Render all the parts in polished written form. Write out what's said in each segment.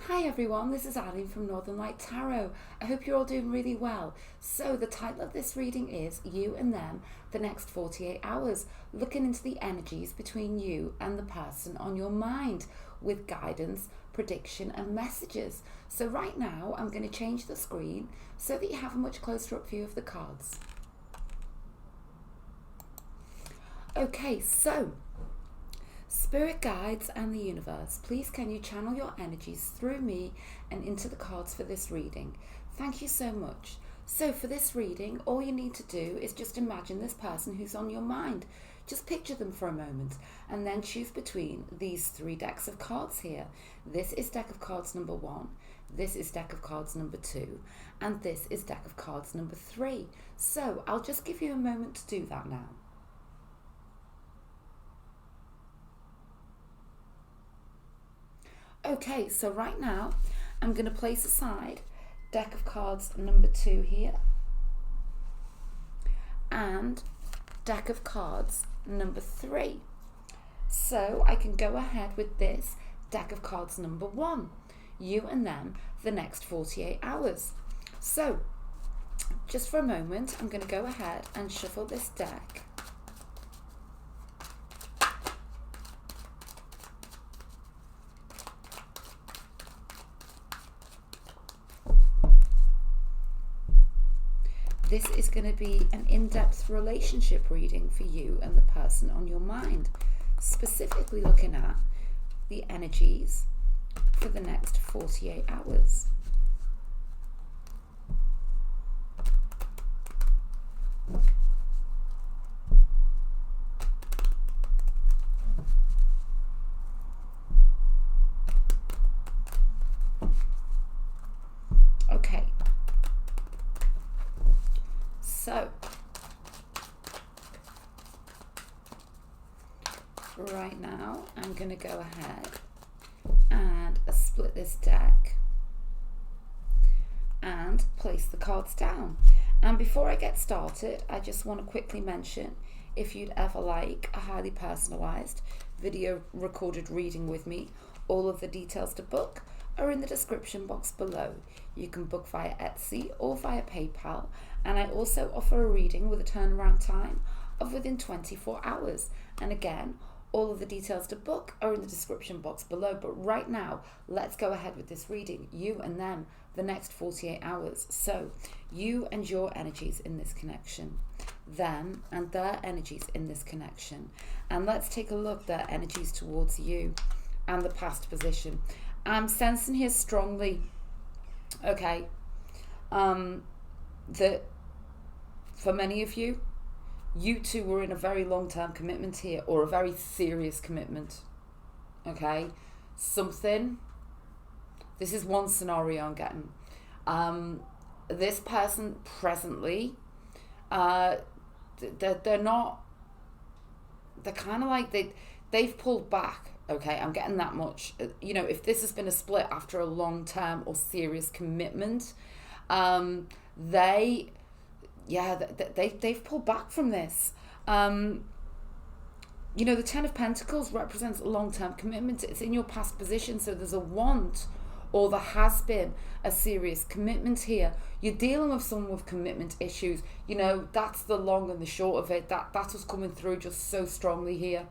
Hi everyone, this is Aline from Northern Light Tarot. I hope you're all doing really well. So the title of this reading is You and Them, the next 48 hours, looking into the energies between you and the person on your mind with guidance, prediction and messages. So right now I'm going to change the screen so that you have a much closer up view of the cards. Okay, so Spirit guides and the universe, please can you channel your energies through me and into the cards for this reading? Thank you so much. So for this reading, all you need to do is just imagine this person who's on your mind. Just picture them for a moment and then choose between these three decks of cards here. This is deck of cards number 1, this is deck of cards number 2, and this is deck of cards number 3. So I'll just give you a moment to do that now. Okay, so right now I'm going to place aside deck of cards number 2 here and deck of cards number 3. So I can go ahead with this deck of cards number 1, You and Them, the next 48 hours. So just for a moment, I'm going to go ahead and shuffle this deck. This is going to be an in-depth relationship reading for you and the person on your mind, specifically looking at the energies for the next 48 hours. Okay. So, right now I'm going to go ahead and split this deck and place the cards down. And before I get started, I just want to quickly mention, if you'd ever like a highly personalised video recorded reading with me, all of the details to book are in the description box below. You can book via Etsy or via PayPal, and I also offer a reading with a turnaround time of within 24 hours. And again, all of the details to book are in the description box below. But right now, let's go ahead with this reading, You and Them, the next 48 hours. So, you and your energies in this connection, them and their energies in this connection. And let's take a look at their energies towards you and the past position. I'm sensing here strongly, okay, that for many of you, you two were in a very long-term commitment here, or a very serious commitment, okay? This is one scenario I'm getting. This person presently, they're kind of like, they've pulled back. Okay, I'm getting that much. You know, if this has been a split after a long-term or serious commitment, they've pulled back from this. You know, the Ten of Pentacles represents a long-term commitment. It's in your past position, so there's a want, or there has been a serious commitment here. You're dealing with someone with commitment issues. You know, that's the long and the short of it. That battle's coming through just so strongly here.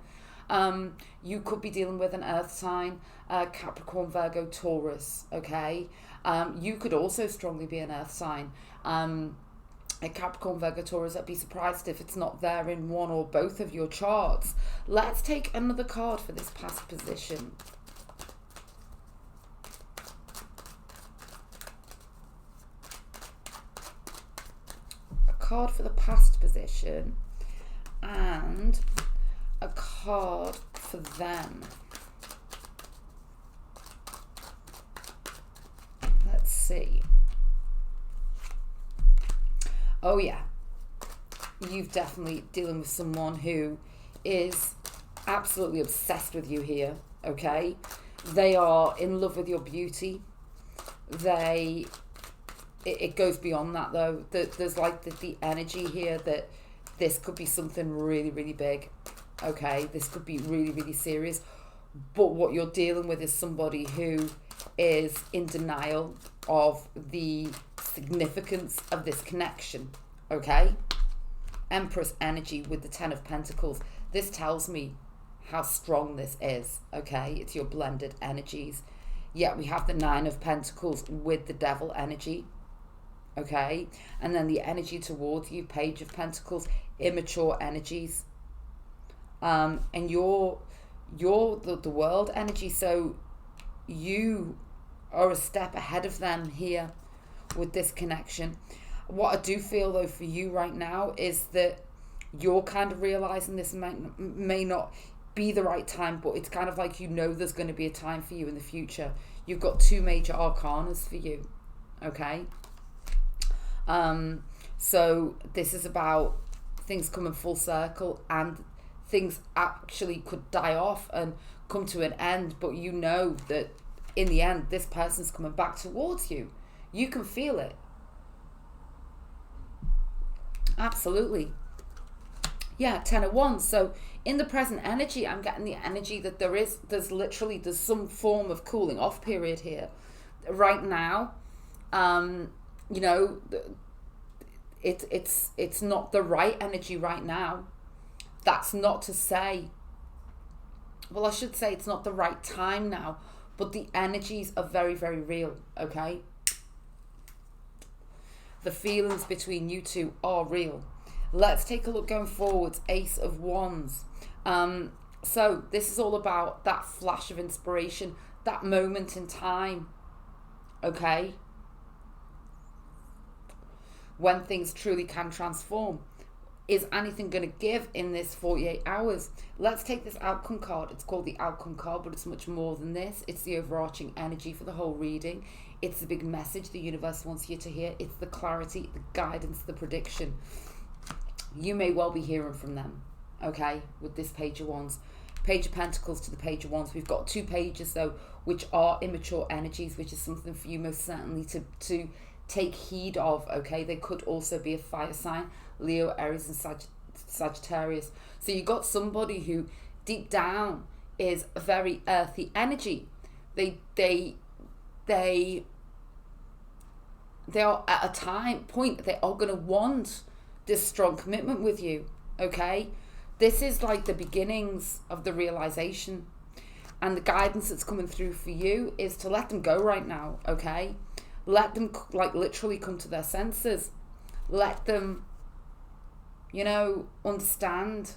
You could be dealing with an earth sign, Capricorn, Virgo, Taurus, okay? You could also strongly be an earth sign. A Capricorn, Virgo, Taurus, I'd be surprised if it's not there in one or both of your charts. Let's take another card for this past position. A card for the past position and a card for them. Let's see. Oh yeah, you've definitely dealing with someone who is absolutely obsessed with you here, okay? They are in love with your beauty. It goes beyond that though. There's like the energy here that this could be something really, really big. Okay, this could be really, really serious. But what you're dealing with is somebody who is in denial of the significance of this connection, okay? Empress energy with the Ten of Pentacles. This tells me how strong this is, okay? It's your blended energies. Yet we have the Nine of Pentacles with the Devil energy, okay? And then the energy towards you, Page of Pentacles, immature energies. And you're the world energy, so you are a step ahead of them here with this connection. What I do feel though for you right now is that you're kind of realizing this may not be the right time, but it's kind of like, you know, there's going to be a time for you in the future. You've got two major arcanas for you, okay? So this is about things coming full circle, and things actually could die off and come to an end, but you know that in the end this person's coming back towards you. You can feel it. Absolutely. Yeah, Ten of Wands. So in the present energy, I'm getting the energy that there's some form of cooling off period here right now. You know, it's not the right energy right now. That's not to say, well, I should say it's not the right time now, but the energies are very, very real, okay? The feelings between you two are real. Let's take a look going forwards. Ace of Wands. So this is all about that flash of inspiration, that moment in time, okay? When things truly can transform. Is anything going to give in this 48 hours? Let's take this outcome card. It's called the outcome card, but it's much more than this. It's the overarching energy for the whole reading. It's the big message the universe wants you to hear. It's the clarity, the guidance, the prediction. You may well be hearing from them, okay, with this Page of Wands. Page of Pentacles to the Page of Wands. We've got two pages, though, which are immature energies, which is something for you most certainly to take heed of, okay? They could also be a fire sign, Leo, Aries, and Sagittarius. So you got somebody who deep down is a very earthy energy. They are at a point they are going to want this strong commitment with you, okay? This is like the beginnings of the realization, and the guidance that's coming through for you is to let them go right now, okay? Let them like literally come to their senses. Let them, you know, understand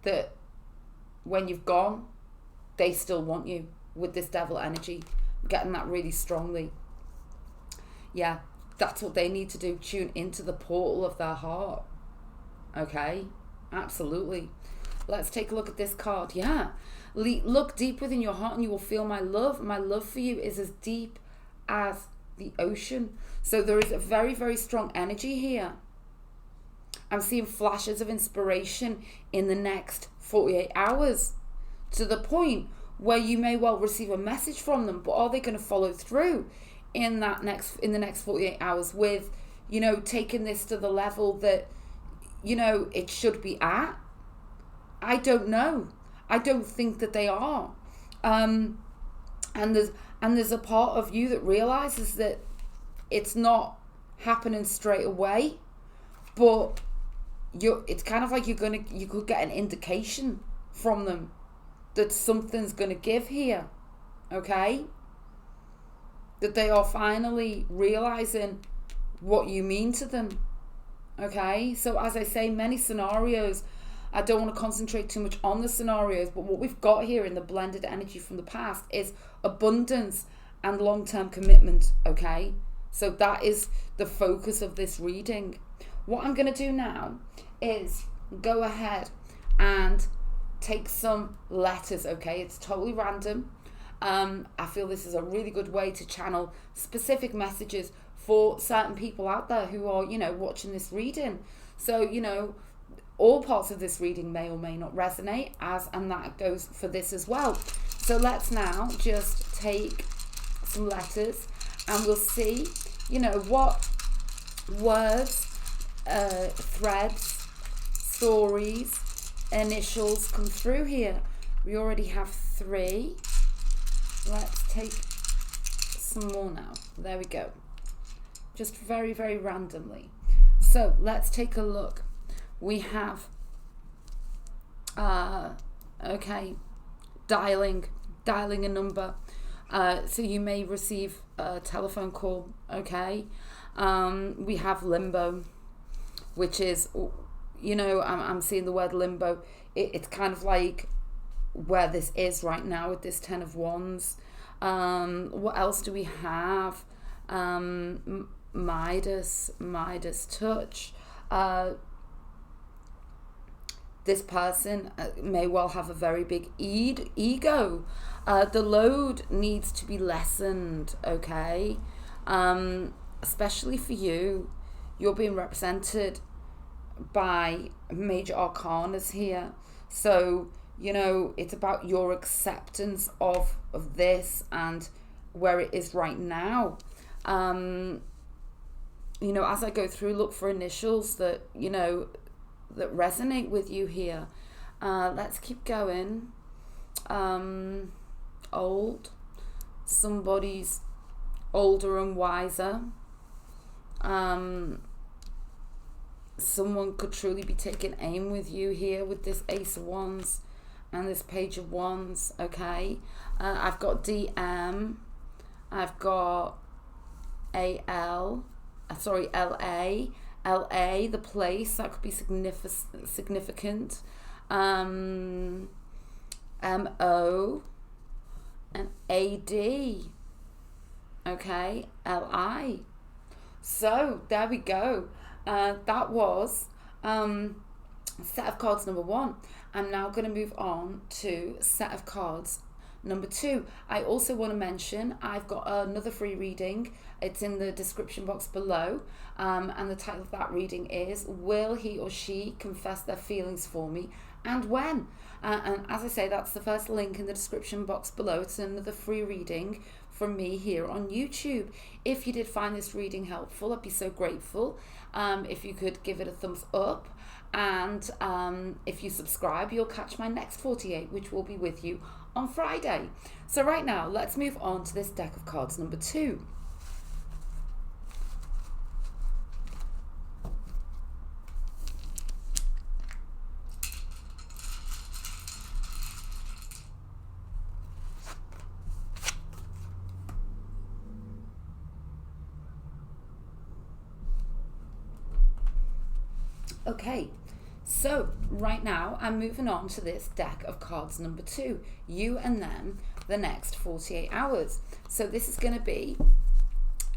that when you've gone, they still want you with this Devil energy. I'm getting that really strongly. Yeah, that's what they need to do. Tune into the portal of their heart. Okay, absolutely. Let's take a look at this card. Yeah, look deep within your heart and you will feel my love. My love for you is as deep as the ocean. So there is a very, very strong energy here. I'm seeing flashes of inspiration in the next 48 hours to the point where you may well receive a message from them, but are they going to follow through in the next 48 hours with, you know, taking this to the level that, you know, it should be at? I don't know. I don't think that they are. And there's a part of you that realizes that it's not happening straight away, but it's kind of like you could get an indication from them that something's gonna give here, okay? That they are finally realizing what you mean to them, okay? So as I say, many scenarios, I don't want to concentrate too much on the scenarios, but what we've got here in the blended energy from the past is abundance and long-term commitment, okay? So that is the focus of this reading. What I'm going to do now is go ahead and take some letters, okay? It's totally random. I feel this is a really good way to channel specific messages for certain people out there who are, you know, watching this reading. So, you know, all parts of this reading may or may not resonate, and that goes for this as well. So let's now just take some letters and we'll see, you know, what words, threads, stories, initials come through here. We already have 3. Let's take some more now. There we go. Just very, very randomly. So let's take a look. We have, okay, dialing a number. So you may receive a telephone call, okay? We have limbo, which is, I'm seeing the word limbo. It's kind of like where this is right now with this 10 of Wands. What else do we have? Midas touch. This person may well have a very big ego. The load needs to be lessened, okay? Especially for you. You're being represented by major arcanas here. So, it's about your acceptance of this and where it is right now. As I go through, look for initials that, that resonate with you here. Let's keep going. Old. Somebody's older and wiser. Someone could truly be taking aim with you here with this Ace of Wands and this Page of Wands, okay? I've got DM. I've got LA, the place, that could be significant. MO and AD, okay, LI. So there we go. That was set of cards number 1. I'm now going to move on to set of cards number 2. I also want to mention I've got another free reading. It's in the description box below, and the title of that reading is Will He or She Confess Their Feelings for Me, and When? And as I say, that's the first link in the description box below. It's another free reading from me here on YouTube. If you did find this reading helpful, I'd be so grateful if you could give it a thumbs up, and if you subscribe, you'll catch my next 48, which will be with you on Friday. So right now, let's move on to this deck of cards number 2. Okay, so right now I'm moving on to this deck of cards number 2, you and them, the next 48 hours. So this is going to be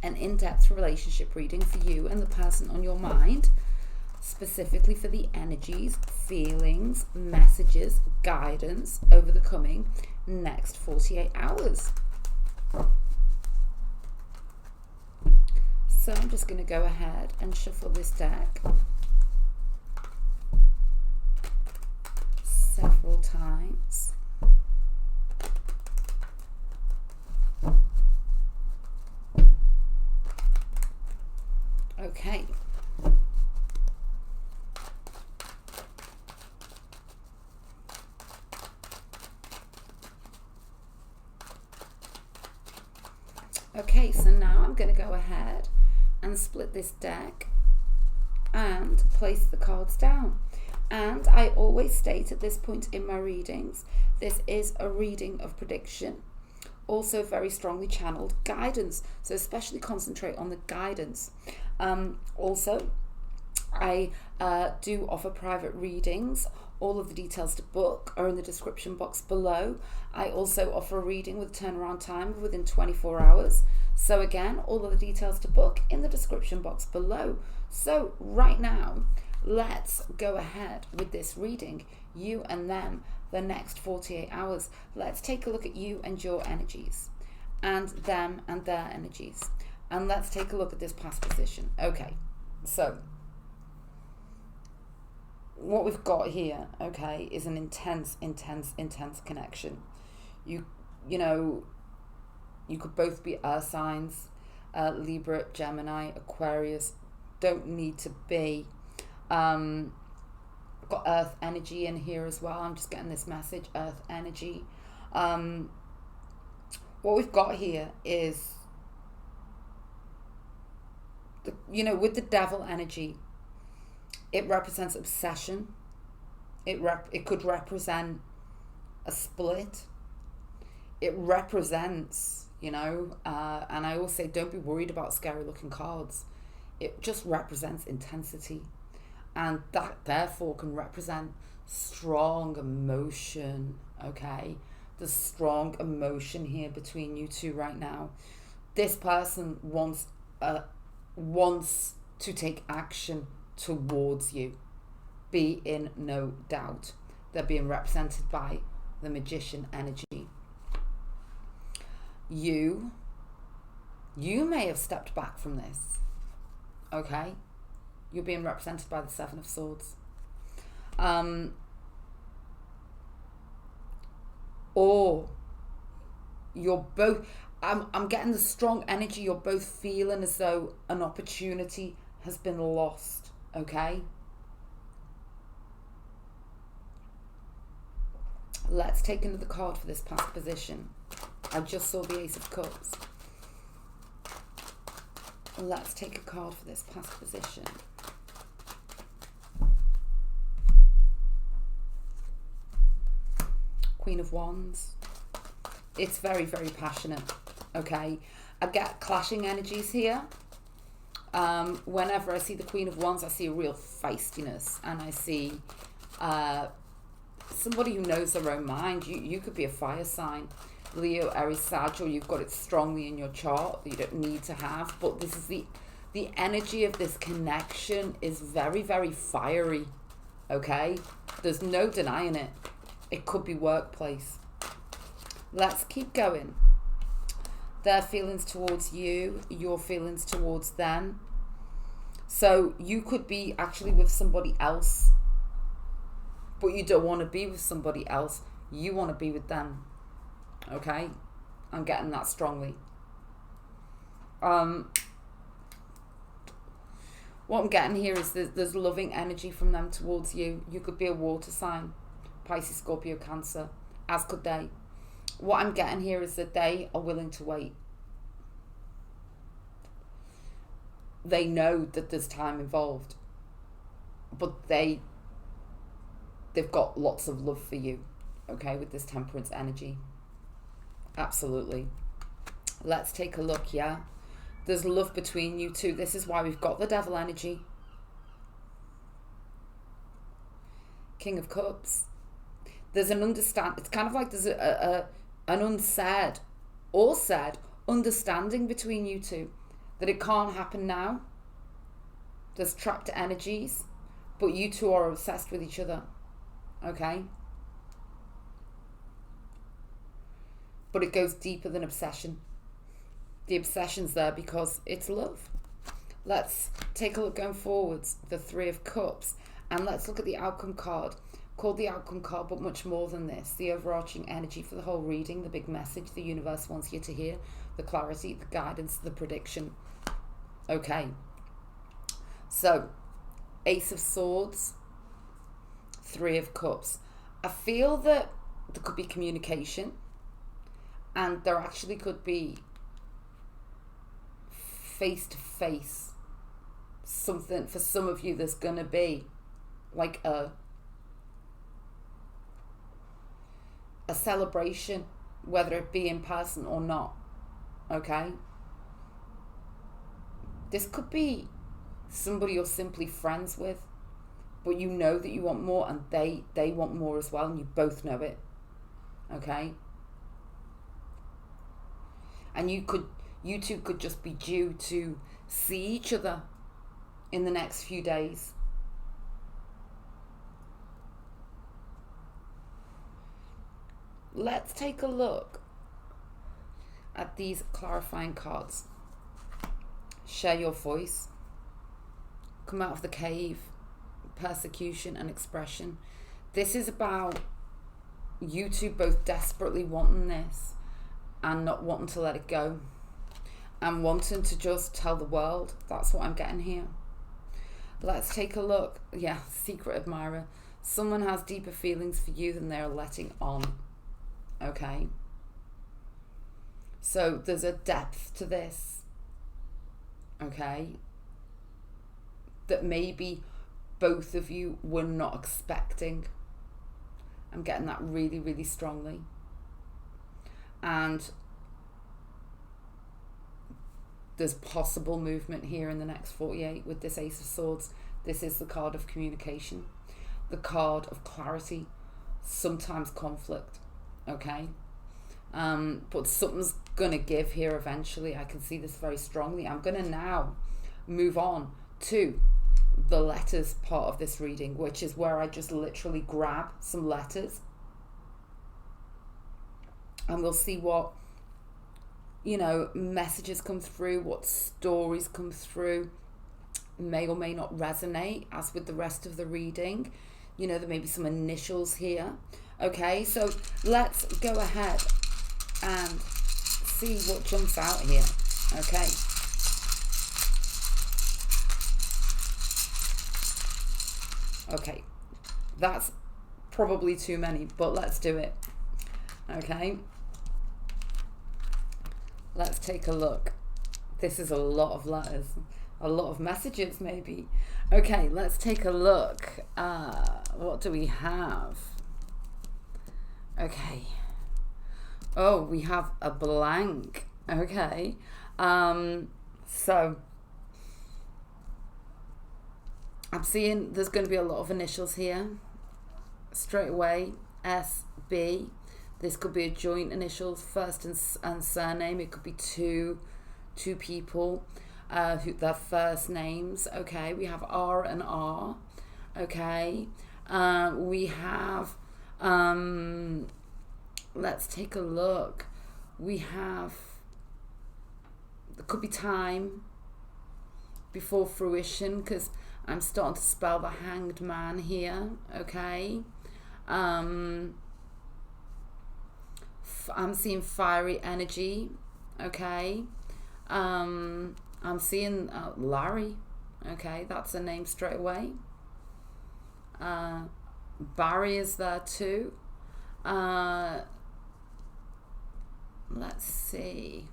an in-depth relationship reading for you and the person on your mind, specifically for the energies, feelings, messages, guidance over the coming next 48 hours. So I'm just going to go ahead and shuffle this deck several times. Okay. Okay, so now I'm going to go ahead and split this deck and place the cards down. And I always state at this point in my readings, this is a reading of prediction, also very strongly channeled guidance. So especially concentrate on the guidance. Also, I do offer private readings. All of the details to book are in the description box below. I also offer a reading with turnaround time within 24 hours. So again, all of the details to book in the description box below. So right now, let's go ahead with this reading, you and them, the next 48 hours. Let's take a look at you and your energies, and them and their energies. And let's take a look at this past position. Okay, so what we've got here, okay, is an intense connection. You could both be earth signs, Libra, Gemini, Aquarius. Don't need to be. Got earth energy in here as well. I'm just getting this message, earth energy. what we've got here is, with the devil energy, it represents obsession. It could represent a split. It represents, and I always say, don't be worried about scary looking cards. It just represents intensity. And that therefore can represent strong emotion, okay? There's strong emotion here between you two right now. This person wants to take action towards you. Be in no doubt. They're being represented by the Magician energy. You may have stepped back from this, okay? You're being represented by the Seven of Swords. Or you're both, I'm getting the strong energy, you're both feeling as though an opportunity has been lost, okay? Let's take another card for this past position. I just saw the Ace of Cups. Let's take a card for this past position. Queen of Wands. It's very, very passionate, okay? I get clashing energies here. Whenever I see the Queen of Wands, I see a real feistiness, and I see somebody who knows their own mind. You could be a fire sign, Leo, Aries, Sag, or you've got it strongly in your chart that you don't need to have. But this is the energy of this connection is very, very fiery, okay? There's no denying it. It could be workplace. Let's keep going. Their feelings towards you, your feelings towards them. So you could be actually with somebody else, but you don't want to be with somebody else. You want to be with them. Okay? I'm getting that strongly. What I'm getting here is there's loving energy from them towards you. You could be a water sign. Pisces, Scorpio, Cancer. As could they. What I'm getting here is that they are willing to wait. They know that there's time involved. But they've got lots of love for you. Okay, with this Temperance energy. Absolutely. Let's take a look, yeah? There's love between you two. This is why we've got the Devil energy. King of Cups. There's an understand. It's kind of like there's an unsaid or said understanding between you two that it can't happen now. There's trapped energies, but you two are obsessed with each other. Okay? But it goes deeper than obsession. The obsession's there because it's love. Let's take a look going forwards. The Three of Cups. And let's look at the outcome card. Called the outcome card, but much more than this. The overarching energy for the whole reading. The big message the universe wants you to hear. The clarity, the guidance, the prediction. Okay. So, Ace of Swords. Three of Cups. I feel that there could be communication. And there actually could be face-to-face something. For some of you, there's going to be like a celebration, whether it be in person or not. Okay? This could be somebody you're simply friends with, but you know that you want more, and they want more as well, and you both know it. Okay? And you two could just be due to see each other in the next few days. Let's take a look at these clarifying cards. Share your voice. Come out of the cave. Persecution and expression. This is about you two both desperately wanting this and not wanting to let it go. And wanting to just tell the world. That's what I'm getting here. Let's take a look. Yeah, secret admirer. Someone has deeper feelings for you than they're letting on. Okay. So there's a depth to this, okay, that maybe both of you were not expecting. I'm getting that really, really strongly. And there's possible movement here in the next 48 with this Ace of Swords. This is the card of communication, the card of clarity, sometimes conflict, okay? But something's going to give here eventually. I can see this very strongly. I'm going to now move on to the letters part of this reading, which is where I just literally grab some letters and we'll see what, you know, messages come through, what stories come through, may or may not resonate as with the rest of the reading. You know, there may be some initials here. Okay, so let's go ahead and see what jumps out here. Okay. Okay, that's probably too many, but let's do it. Okay, let's take a look. This is a lot of letters, a lot of messages maybe. Okay, let's take a look. What do we have? Okay. Oh, we have a blank. Okay. So I'm seeing there's going to be a lot of initials here. Straight away, SB. This could be a joint initials, first and surname. It could be two people who their first names. Okay, we have R and R. Okay, we have. Let's take a look. We have. There could be time before fruition, because I'm starting to spell the Hanged Man here. Okay. I'm seeing fiery energy. Okay. I'm seeing Larry. Okay, that's a name straight away. Barry is there too. Let's see.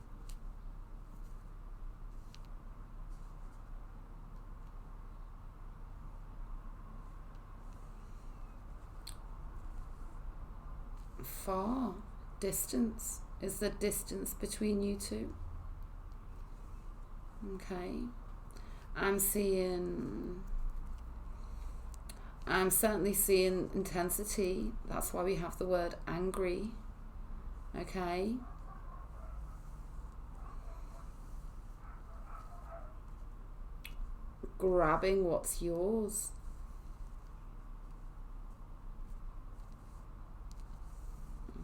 Far distance is the distance between you two. Okay, I'm certainly seeing intensity. That's why we have the word angry. Okay, grabbing what's yours.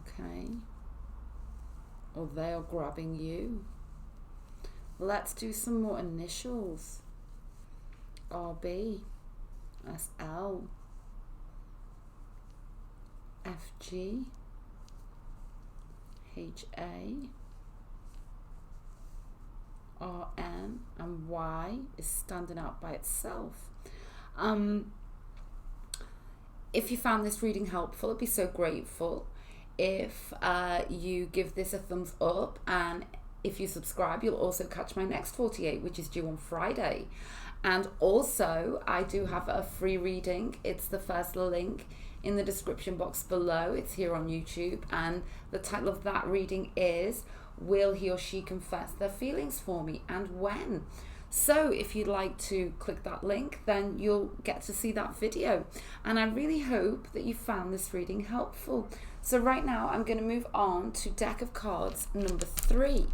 Okay, or they are grabbing you. Let's do some more initials. RB, SL, FG, HA, RN, and Y is standing out by itself. If you found this reading helpful, I'd be so grateful if you give this a thumbs up, and if you subscribe, you'll also catch my next 48, which is due on Friday. And also, I do have a free reading. It's the first link in the description box below. It's here on YouTube, and the title of that reading is Will He or She Confess Their Feelings for Me, and When? So if you'd like to click that link, then you'll get to see that video. And I really hope that you found this reading helpful. So right now I'm going to move on to deck of cards number 3.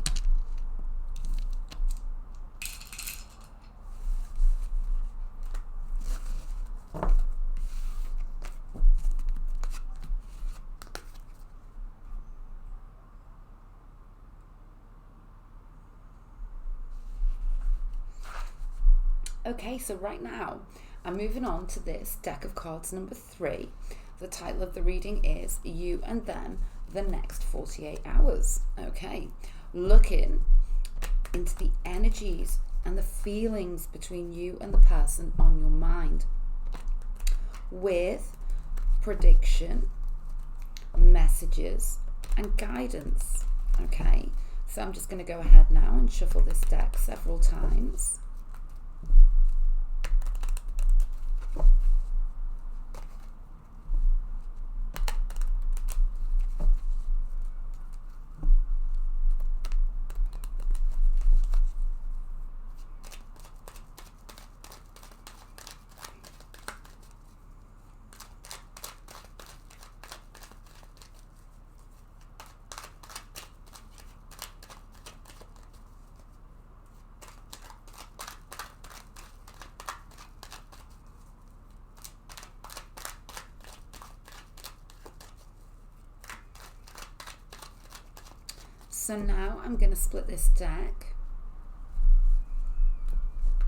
Okay, so right now I'm moving on to this deck of cards number 3. The title of the reading is You and Them, the Next 48 Hours. Okay, looking into the energies and the feelings between you and the person on your mind, with prediction, messages, and guidance. Okay, So I'm just going to go ahead now and shuffle this deck several times. So now I'm going to split this deck,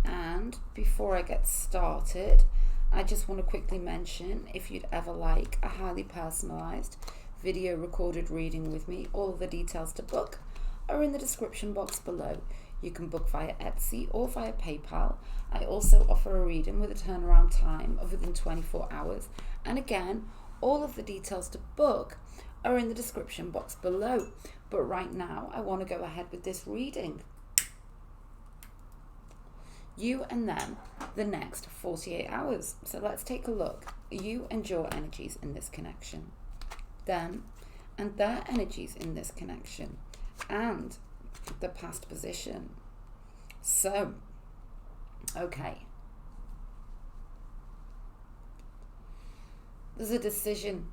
and before I get started, I just want to quickly mention, if you'd ever like a highly personalized video recorded reading with me, all of the details to book are in the description box below. You can book via Etsy or via PayPal. I also offer a reading with a turnaround time of within 24 hours. And again, all of the details to book are in the description box below. But right now, I want to go ahead with this reading. You and them, the next 48 hours. So let's take a look. You and your energies in this connection. Them and their energies in this connection. And the past position. So, okay. There's a decision,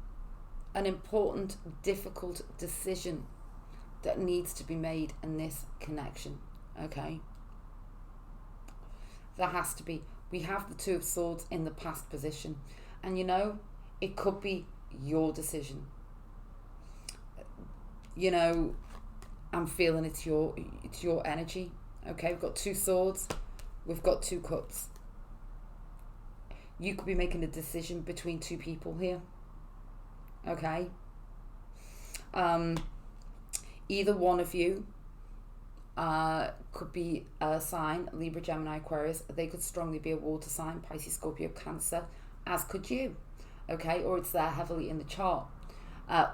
an important, difficult decision that needs to be made in this connection, okay? There has to be. We have the Two of Swords in the past position, and you know, it could be your decision. You know, I'm feeling it's your energy, okay? We've got two swords, we've got two cups. You could be making a decision between two people here, okay? Either one of you could be a sign, Libra, Gemini, Aquarius. They could strongly be a water sign, Pisces, Scorpio, Cancer, as could you, okay? Or it's there heavily in the chart.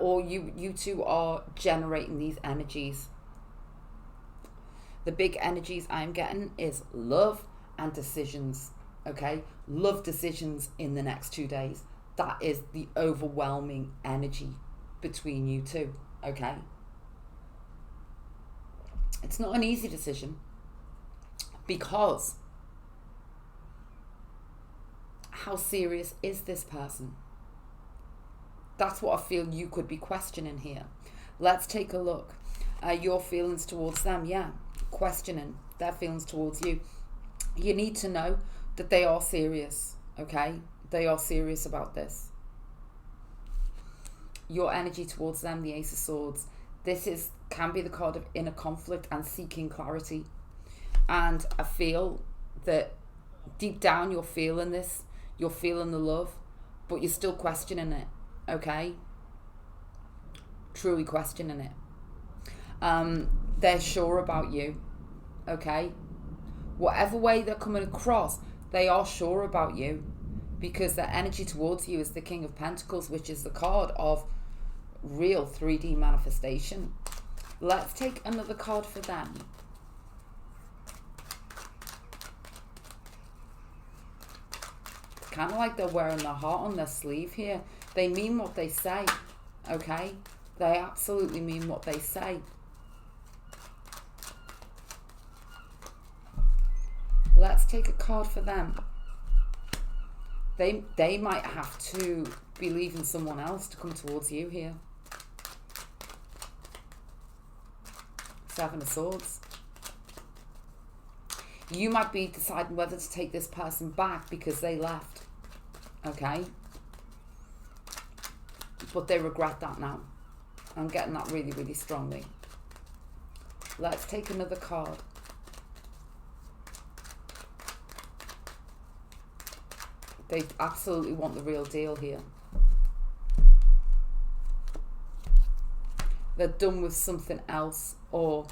Or you two are generating these energies. The big energies I'm getting is love and decisions, okay? Love decisions in the next 2 days. That is the overwhelming energy between you two, okay? It's not an easy decision, because how serious is this person? That's what I feel you could be questioning here. Let's take a look. Your feelings towards them, yeah, questioning their feelings towards you. You need to know that they are serious, okay? They are serious about this. Your energy towards them, the Ace of Swords. This can be the card of inner conflict and seeking clarity. And I feel that deep down you're feeling this. You're feeling the love, but you're still questioning it, okay? Truly questioning it. They're sure about you, okay? Whatever way they're coming across, they are sure about you, because their energy towards you is the King of Pentacles, which is the card of real 3D manifestation. Let's take another card for them. It's kind of like they're wearing their heart on their sleeve here. They mean what they say, okay? They absolutely mean what they say. Let's take a card for them. They might have to be leaving someone else to come towards you here. Seven of Swords. You might be deciding whether to take this person back because they left, okay? But they regret that now. I'm getting that really, really strongly. Let's take another card. They absolutely want the real deal here. They're done with something else or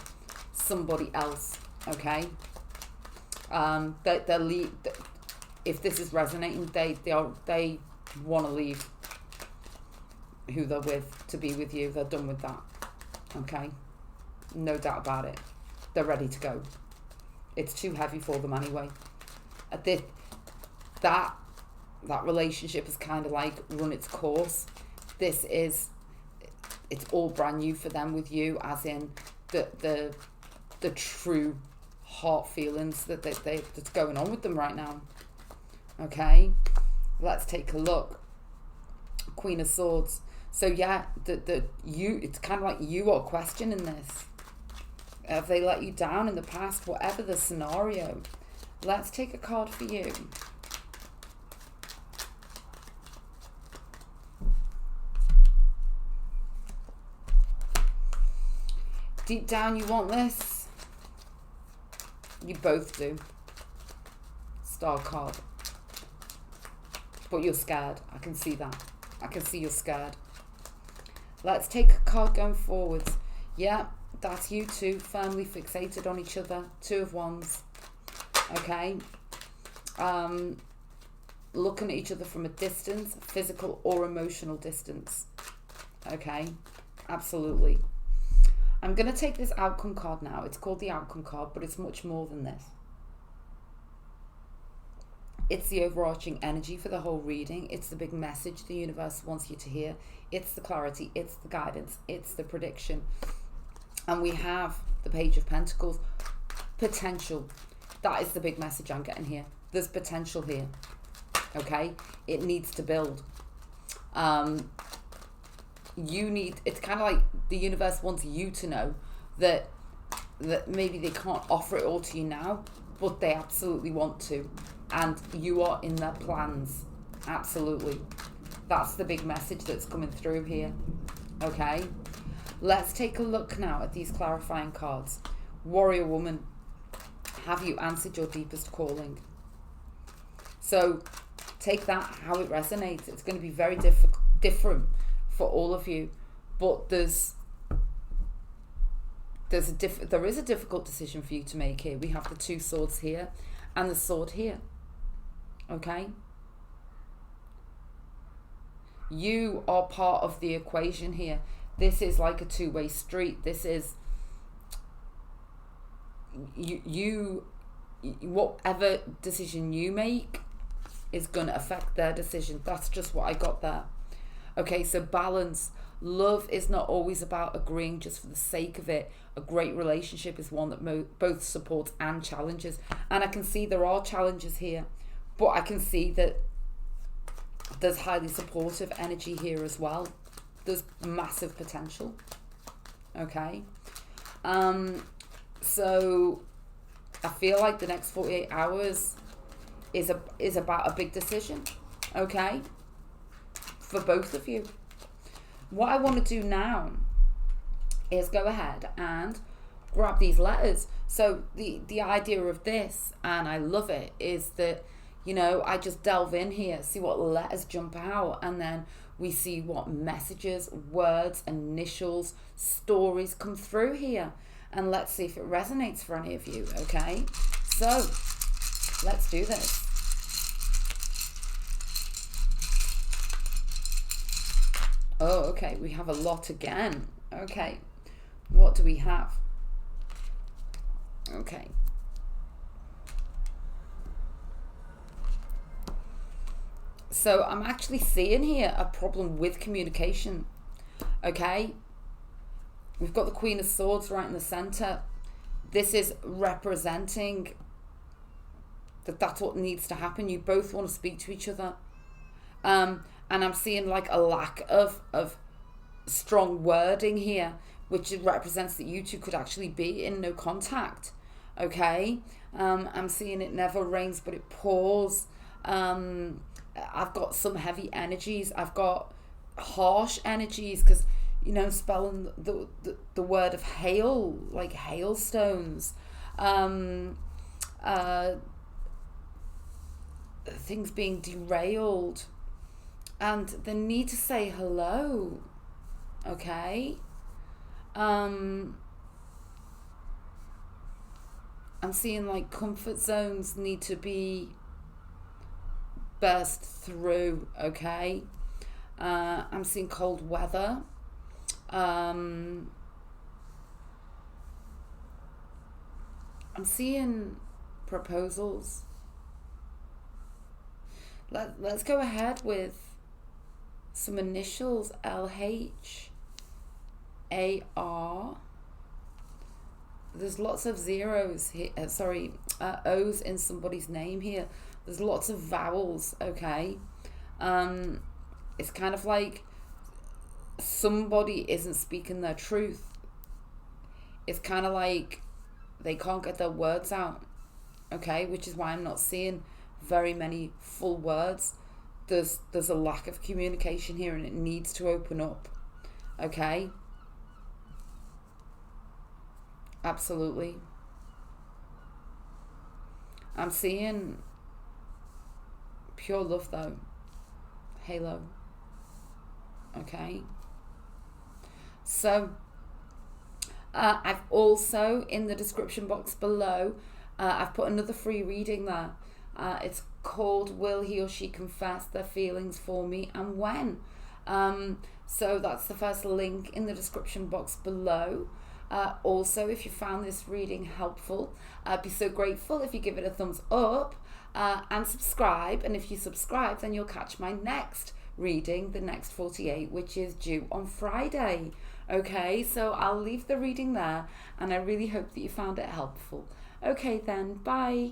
somebody else, okay? They'll leave. If this is resonating, they want to leave who they're with to be with you. They're done with that, okay? No doubt about it. They're ready to go. It's too heavy for them anyway. That relationship has kind of like run its course. It's all brand new for them with you, as in the true heart feelings that's going on with them right now. Okay, let's take a look. Queen of Swords. So yeah, it's kind of like you are questioning this. Have they let you down in the past? Whatever the scenario. Let's take a card for you. Deep down you want this. You both do. Star card. But you're scared. I can see that. I can see you're scared. Let's take a card going forwards. Yeah, that's you two, firmly fixated on each other. Two of Wands. Okay. Looking at each other from a distance, physical or emotional distance. Okay. Absolutely. I'm going to take this outcome card now. It's called the outcome card, but it's much more than this. It's the overarching energy for the whole reading. It's the big message the universe wants you to hear. It's the clarity. It's the guidance. It's the prediction. And we have the Page of Pentacles. Potential. That is the big message I'm getting here. There's potential here. Okay? It needs to build. It's kind of like the universe wants you to know that maybe they can't offer it all to you now, but they absolutely want to. And you are in their plans. Absolutely. That's the big message that's coming through here. Okay? Let's take a look now at these clarifying cards. Warrior Woman. Have you answered your deepest calling? So take that how it resonates. It's going to be very different for all of you. But there is a difficult decision for you to make here. We have the Two Swords here and the Sword here. Okay? You are part of the equation here. This is like a two-way street. This is you whatever decision you make is going to affect their decision. That's just what I got there. Okay, so balance. Love is not always about agreeing just for the sake of it. A great relationship is one that both supports and challenges. And I can see there are challenges here, but I can see that there's highly supportive energy here as well. There's massive potential. Okay. So I feel like the next 48 hours is about a big decision. Okay. For both of you. What I want to do now is go ahead and grab these letters. So the idea of this, and I love it, is that, you know, I just delve in here, see what letters jump out, and then we see what messages, words, initials, stories come through here. And let's see if it resonates for any of you, okay? So, let's do this. Oh, okay, we have a lot again. Okay, what do we have? Okay. So I'm actually seeing here a problem with communication. Okay, we've got the Queen of Swords right in the center. This is representing that that's what needs to happen. You both want to speak to each other. And I'm seeing like a lack of strong wording here, which represents that you two could actually be in no contact. Okay, I'm seeing it never rains but it pours. I've got some heavy energies. I've got harsh energies because, you know, spelling the word of hail, like hailstones. Things being derailed. And the need to say hello. Okay. I'm seeing like comfort zones need to be burst through. Okay. I'm seeing cold weather. I'm seeing proposals. Let's go ahead with some initials. LHAR. There's lots of zeros here. O's in somebody's name here. There's lots of vowels. Okay. It's kind of like somebody isn't speaking their truth. It's kind of like they can't get their words out. Okay, which is why I'm not seeing very many full words. There's a lack of communication here, and it needs to open up. Okay. Absolutely. I'm seeing pure love though. Halo. Okay. So I've also, in the description box below, I've put another free reading there. It's called Will He or She Confess Their Feelings for Me and When? So that's the first link in the description box below. Also, if you found this reading helpful, I'd be so grateful if you give it a thumbs up and subscribe. And if you subscribe, then you'll catch my next reading, the next 48, which is due on Friday. Okay, so I'll leave the reading there, and I really hope that you found it helpful. Okay then, bye.